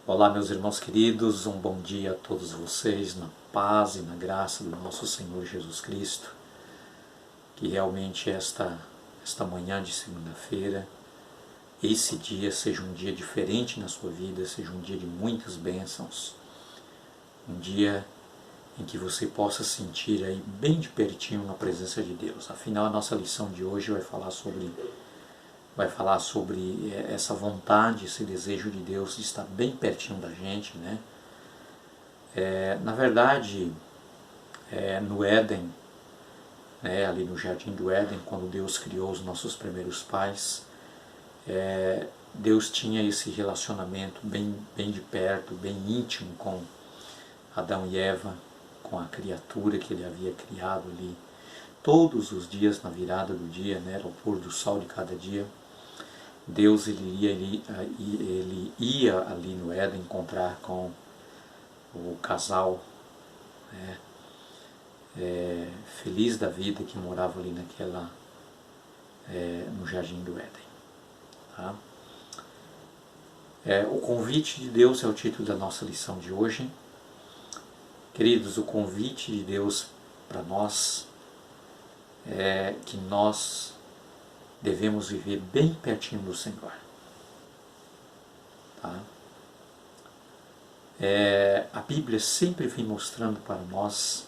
Olá, meus irmãos queridos, um bom dia a todos vocês, na paz e na graça do nosso Senhor Jesus Cristo. Que realmente esta manhã de segunda-feira, esse dia seja um dia diferente na sua vida, seja um dia de muitas bênçãos, um dia em que você possa sentir aí bem de pertinho na presença de Deus. Afinal, a nossa lição de hoje vai falar sobre essa vontade, esse desejo de Deus de estar bem pertinho da gente, né? Na verdade, no Éden, ali no Jardim do Éden, quando Deus criou os nossos primeiros pais, Deus tinha esse relacionamento bem de perto, bem íntimo com Adão e Eva, com a criatura que Ele havia criado ali. Todos os dias, na virada do dia, ao pôr do sol de cada dia, Deus ele ia ali no Éden encontrar com o casal feliz da vida que morava ali no Jardim do Éden. Tá? O convite de Deus é o título da nossa lição de hoje. Queridos, o convite de Deus para nós é que nós devemos viver bem pertinho do Senhor. Tá? A Bíblia sempre vem mostrando para nós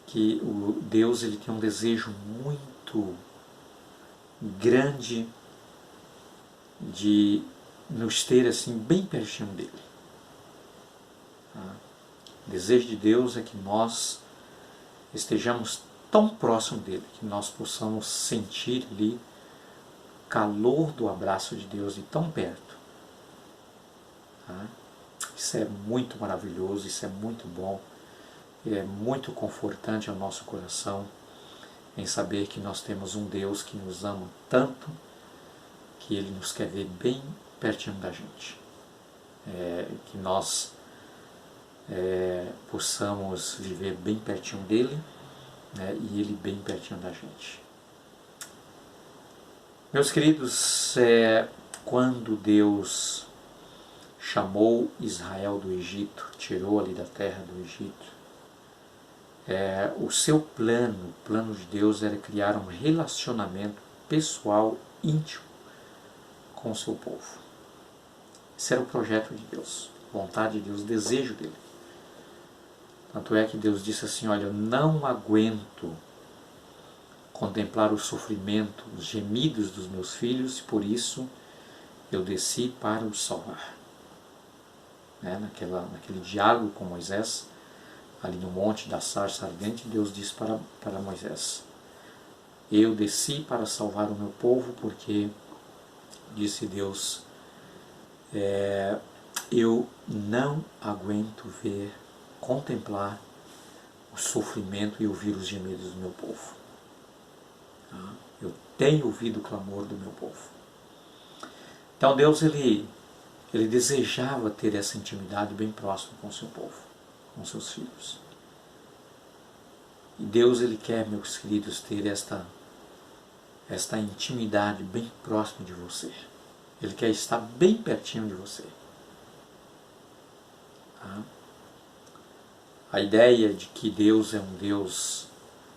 que o Deus ele tem um desejo muito grande de nos ter assim bem pertinho dele. Tá? O desejo de Deus é que nós estejamos tão próximo dele, que nós possamos sentir ali o calor do abraço de Deus de tão perto. Tá? Isso é muito maravilhoso, isso é muito bom, é muito confortante ao nosso coração em saber que nós temos um Deus que nos ama tanto, que Ele nos quer ver bem pertinho da gente. Que nós possamos viver bem pertinho dEle, e Ele bem pertinho da gente. Meus queridos, quando Deus chamou Israel do Egito, tirou ali da terra do Egito, o seu plano, o plano de Deus era criar um relacionamento pessoal, íntimo com o seu povo. Esse era o projeto de Deus, vontade de Deus, desejo dele. Tanto é que Deus disse assim, olha, eu não aguento contemplar o sofrimento, os gemidos dos meus filhos, e por isso eu desci para os salvar. Naquele diálogo com Moisés, ali no monte da sarça ardente, Deus disse para Moisés, eu desci para salvar o meu povo, porque, disse Deus, eu não aguento contemplar o sofrimento e ouvir os gemidos do meu povo. Eu tenho ouvido o clamor do meu povo. Então Deus ele desejava ter essa intimidade bem próxima com o seu povo, com seus filhos. E Deus ele quer, meus queridos, ter esta intimidade bem próxima de você. Ele quer estar bem pertinho de você. Tá? A ideia de que Deus é um Deus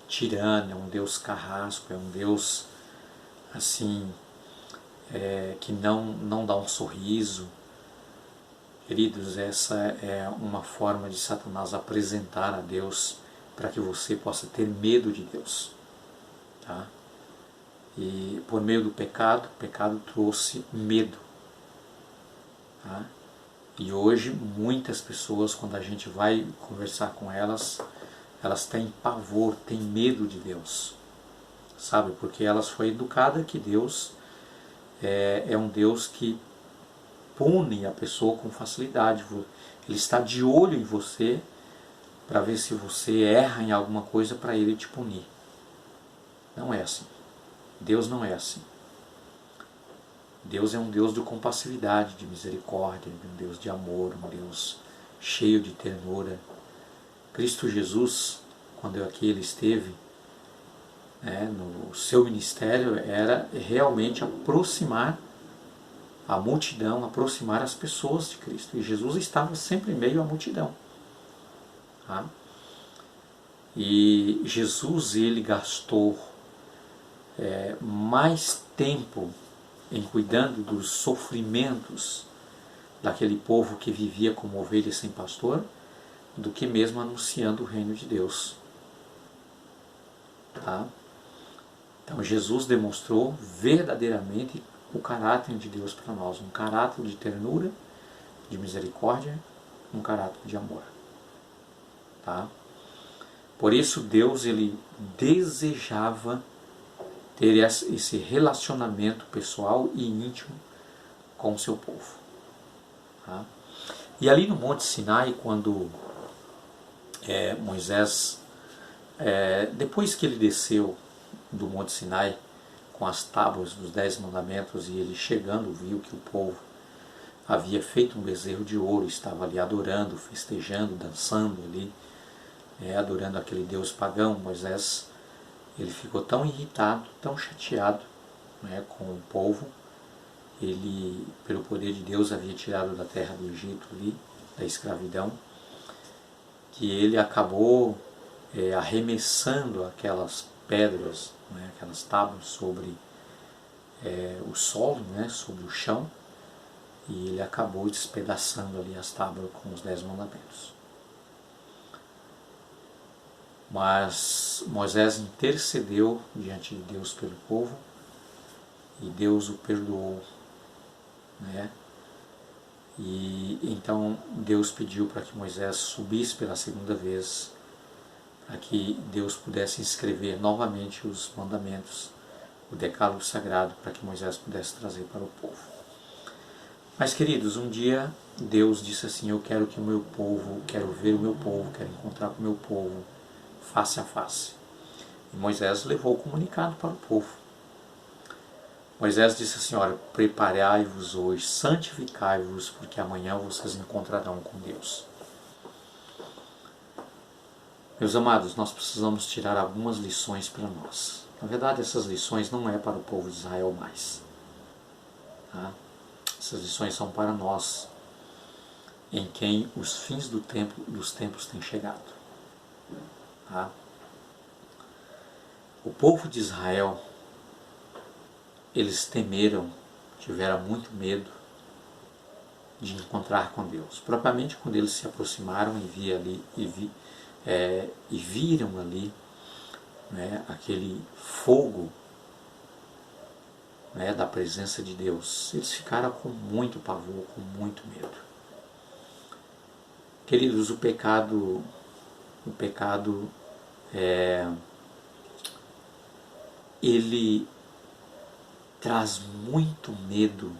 tirano, é um Deus carrasco, é um Deus assim, que não dá um sorriso. Queridos, essa é uma forma de Satanás apresentar a Deus para que você possa ter medo de Deus. Tá? E por meio do pecado, o pecado trouxe medo. Tá? E hoje muitas pessoas, quando a gente vai conversar com elas têm pavor, têm medo de Deus. Sabe? Porque elas foram educadas que Deus é um Deus que pune a pessoa com facilidade. Ele está de olho em você para ver se você erra em alguma coisa para Ele te punir. Não é assim. Deus não é assim. Deus é um Deus de compassividade, de misericórdia, um Deus de amor, um Deus cheio de ternura. Cristo Jesus, quando aqui Ele esteve, no seu ministério, era realmente aproximar a multidão, aproximar as pessoas de Cristo. E Jesus estava sempre em meio à multidão. Tá? E Jesus, ele gastou mais tempo em cuidando dos sofrimentos daquele povo que vivia como ovelha sem pastor, do que mesmo anunciando o reino de Deus. Tá? Então Jesus demonstrou verdadeiramente o caráter de Deus para nós, um caráter de ternura, de misericórdia, um caráter de amor. Tá? Por isso Deus, ele desejava ter esse relacionamento pessoal e íntimo com o seu povo. Tá? E ali no Monte Sinai, quando Moisés, depois que ele desceu do Monte Sinai com as tábuas dos 10 mandamentos, e ele chegando viu que o povo havia feito um bezerro de ouro, estava ali adorando, festejando, dançando ali, adorando aquele Deus pagão. Moisés, ele ficou tão irritado, tão chateado com o povo. Ele, pelo poder de Deus, havia tirado da terra do Egito ali, da escravidão, que ele acabou arremessando aquelas pedras, aquelas tábuas sobre o solo, sobre o chão, e ele acabou despedaçando ali as tábuas com os 10 mandamentos. Mas Moisés intercedeu diante de Deus pelo povo, e Deus o perdoou. E então Deus pediu para que Moisés subisse pela segunda vez, para que Deus pudesse escrever novamente os mandamentos, o decálogo sagrado, para que Moisés pudesse trazer para o povo. Mas, queridos, um dia Deus disse assim: eu quero que o meu povo, quero ver o meu povo, quero encontrar com o meu povo face a face. E Moisés levou o comunicado para o povo. Moisés disse assim: olha, preparai-vos hoje, santificai-vos, porque amanhã vocês encontrarão com Deus. Meus amados, nós precisamos tirar algumas lições para nós. Na verdade, essas lições não é para o povo de Israel mais. Tá? Essas lições são para nós, em quem os fins dos tempos têm chegado. Tá? O povo de Israel, eles temeram, tiveram muito medo de encontrar com Deus. Propriamente quando eles se aproximaram e viram ali aquele fogo da presença de Deus, eles ficaram com muito pavor, com muito medo. Queridos, o pecado ele traz muito medo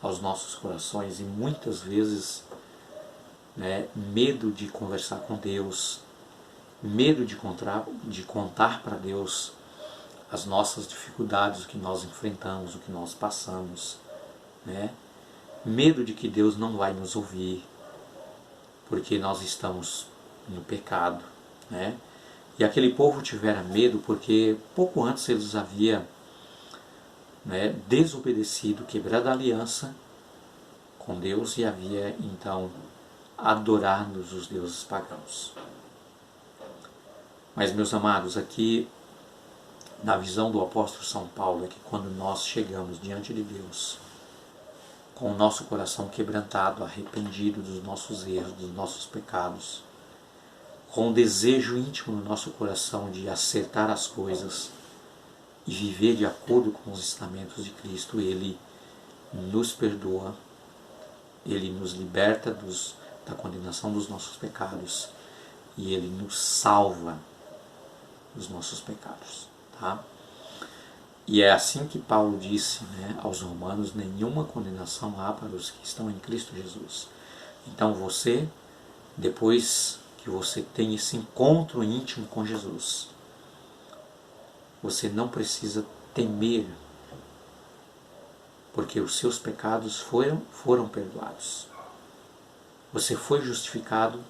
aos nossos corações, e muitas vezes medo de conversar com Deus, medo de contar para Deus as nossas dificuldades, o que nós enfrentamos, o que nós passamos, medo de que Deus não vai nos ouvir, porque nós estamos no pecado. E aquele povo tivera medo porque pouco antes eles haviam desobedecido, quebrado a aliança com Deus, e havia então adorado os deuses pagãos. Mas, meus amados, aqui na visão do apóstolo São Paulo é que quando nós chegamos diante de Deus com o nosso coração quebrantado, arrependido dos nossos erros, dos nossos pecados, com o desejo íntimo no nosso coração de acertar as coisas e viver de acordo com os ensinamentos de Cristo, Ele nos perdoa, Ele nos liberta da condenação dos nossos pecados, e Ele nos salva dos nossos pecados. Tá? E é assim que Paulo disse aos romanos: nenhuma condenação há para os que estão em Cristo Jesus. Então você, depois que você tem esse encontro íntimo com Jesus, você não precisa temer, porque os seus pecados foram perdoados. Você foi justificado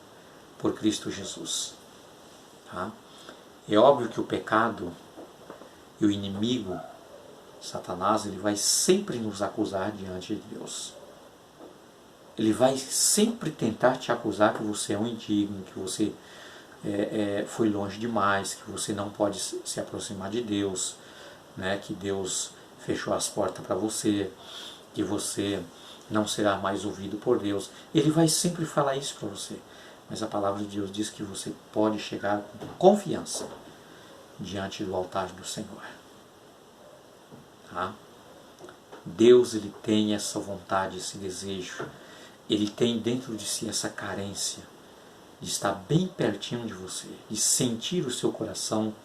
por Cristo Jesus. Tá? É óbvio que o pecado e o inimigo, Satanás, ele vai sempre nos acusar diante de Deus. Ele vai sempre tentar te acusar que você é um indigno, que você foi longe demais, que você não pode se aproximar de Deus, né? Que Deus fechou as portas para você, que você não será mais ouvido por Deus. Ele vai sempre falar isso para você. Mas a palavra de Deus diz que você pode chegar com confiança diante do altar do Senhor. Tá? Deus, ele tem essa vontade, esse desejo. Ele tem dentro de si essa carência de estar bem pertinho de você, de sentir o seu coração,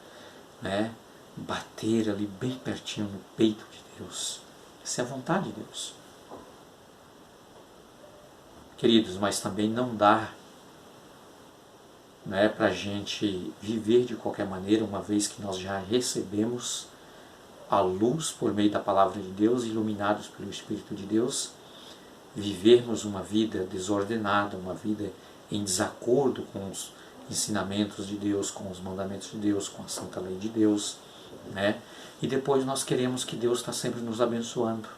né, bater ali bem pertinho no peito de Deus. Essa é a vontade de Deus. Queridos, mas também não dá, né, para a gente viver de qualquer maneira, uma vez que nós já recebemos a luz por meio da palavra de Deus, iluminados pelo Espírito de Deus, vivermos uma vida desordenada, uma vida em desacordo com os ensinamentos de Deus, com os mandamentos de Deus, com a santa lei de Deus, né? E depois nós queremos que Deus está sempre nos abençoando,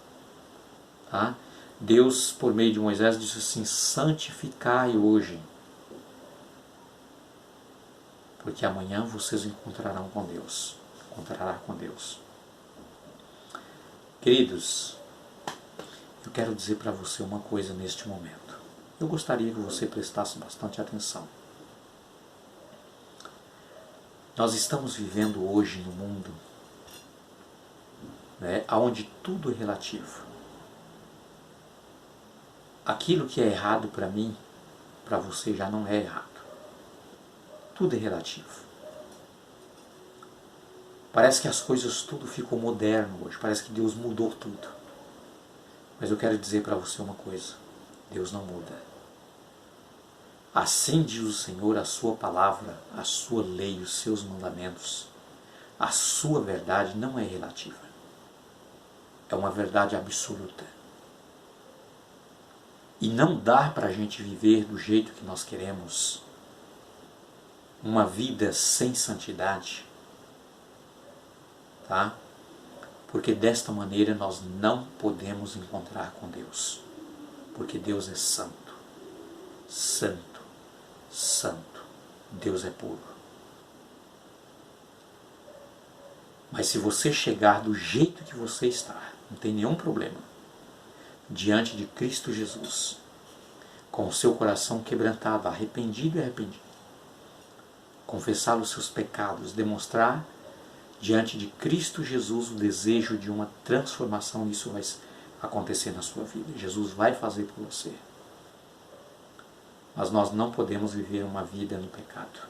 tá? Deus, por meio de Moisés, disse assim: santificai hoje, porque amanhã vocês encontrarão com Deus. Encontrará com Deus. Queridos, eu quero dizer para você uma coisa neste momento. Eu gostaria que você prestasse bastante atenção. Nós estamos vivendo hoje no mundo, né, onde tudo é relativo. Aquilo que é errado para mim, para você já não é errado. Tudo é relativo. Parece que as coisas tudo ficou moderno hoje, parece que Deus mudou tudo. Mas eu quero dizer para você uma coisa: Deus não muda. Assim diz o Senhor, a sua palavra, a sua lei, os seus mandamentos, a sua verdade não é relativa. É uma verdade absoluta. E não dá para a gente viver do jeito que nós queremos, uma vida sem santidade, tá? Porque desta maneira nós não podemos encontrar com Deus. Porque Deus é santo, santo, santo. Deus é puro. Mas se você chegar do jeito que você está, não tem nenhum problema, diante de Cristo Jesus, com o seu coração quebrantado, arrependido e arrependido, confessar os seus pecados, demonstrar diante de Cristo Jesus o desejo de uma transformação, isso vai acontecer na sua vida. Jesus vai fazer por você. Mas nós não podemos viver uma vida no pecado,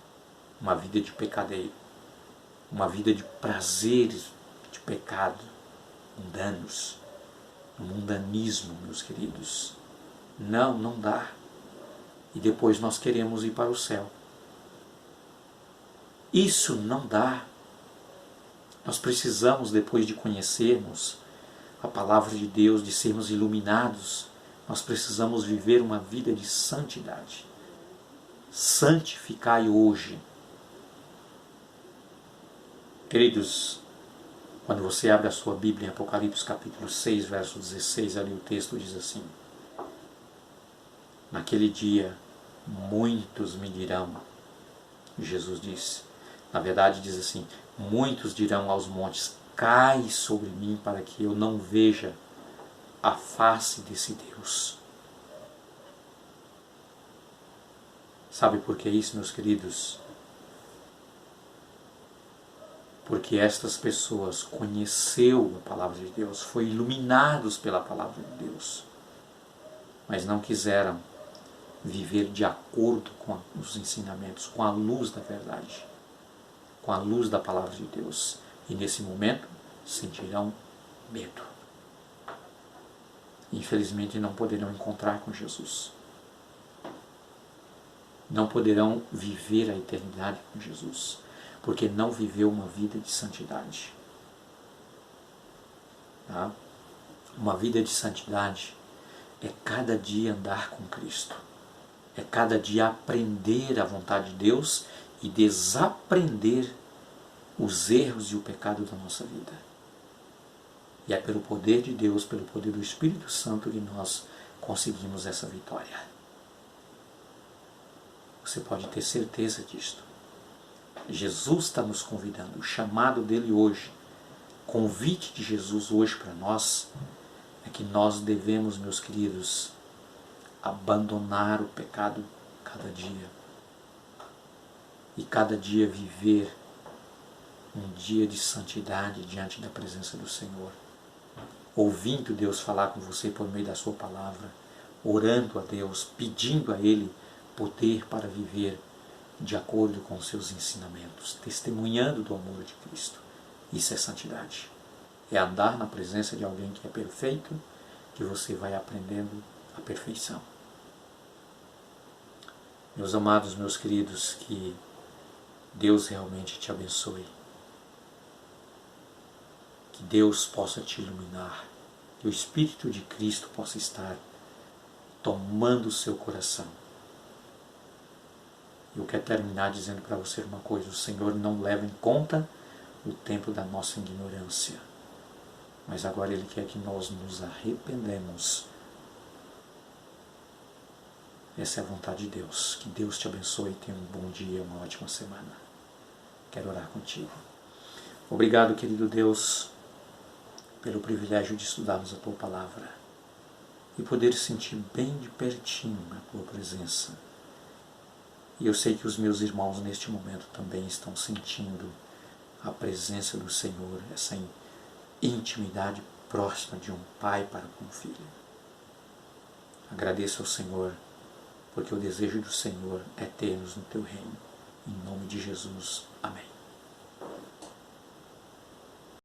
uma vida de pecadeiro, uma vida de prazeres de pecado, mundanos, um mundanismo, meus queridos. Não, não dá. E depois nós queremos ir para o céu. Isso não dá. Nós precisamos, depois de conhecermos a palavra de Deus, de sermos iluminados, nós precisamos viver uma vida de santidade. Santificai hoje. Queridos, quando você abre a sua Bíblia em Apocalipse capítulo 6, verso 16, ali o texto diz assim: naquele dia muitos me dirão, Jesus disse, na verdade diz assim, muitos dirão aos montes, cai sobre mim para que eu não veja a face desse Deus. Sabe por que isso, meus queridos? Porque estas pessoas conheceu a palavra de Deus, foram iluminados pela palavra de Deus, mas não quiseram viver de acordo com os ensinamentos, com a luz da verdade, com a luz da palavra de Deus. E nesse momento sentirão medo. Infelizmente não poderão encontrar com Jesus. Não poderão viver a eternidade com Jesus, porque não viveu uma vida de santidade. Tá? Uma vida de santidade é cada dia andar com Cristo. É cada dia aprender a vontade de Deus e desaprender os erros e o pecado da nossa vida. E é pelo poder de Deus, pelo poder do Espírito Santo que nós conseguimos essa vitória. Você pode ter certeza disto. Jesus está nos convidando, o chamado dele hoje, o convite de Jesus hoje para nós, é que nós devemos, meus queridos, abandonar o pecado cada dia. E cada dia viver um dia de santidade diante da presença do Senhor. Ouvindo Deus falar com você por meio da sua palavra, orando a Deus, pedindo a Ele poder para viver de acordo com os seus ensinamentos, testemunhando do amor de Cristo. Isso é santidade. É andar na presença de alguém que é perfeito, que você vai aprendendo a perfeição. Meus amados, meus queridos, que Deus realmente te abençoe. Que Deus possa te iluminar, que o Espírito de Cristo possa estar tomando o seu coração. Eu quero terminar dizendo para você uma coisa: o Senhor não leva em conta o tempo da nossa ignorância, mas agora Ele quer que nós nos arrependemos. Essa é a vontade de Deus. Que Deus te abençoe e tenha um bom dia, uma ótima semana. Quero orar contigo. Obrigado, querido Deus, pelo privilégio de estudarmos a Tua Palavra e poder sentir bem de pertinho a Tua presença. E eu sei que os meus irmãos neste momento também estão sentindo a presença do Senhor, essa intimidade próxima de um pai para com o filho. Agradeço ao Senhor, porque o desejo do Senhor é ter-nos no Teu reino. Em nome de Jesus. Amém.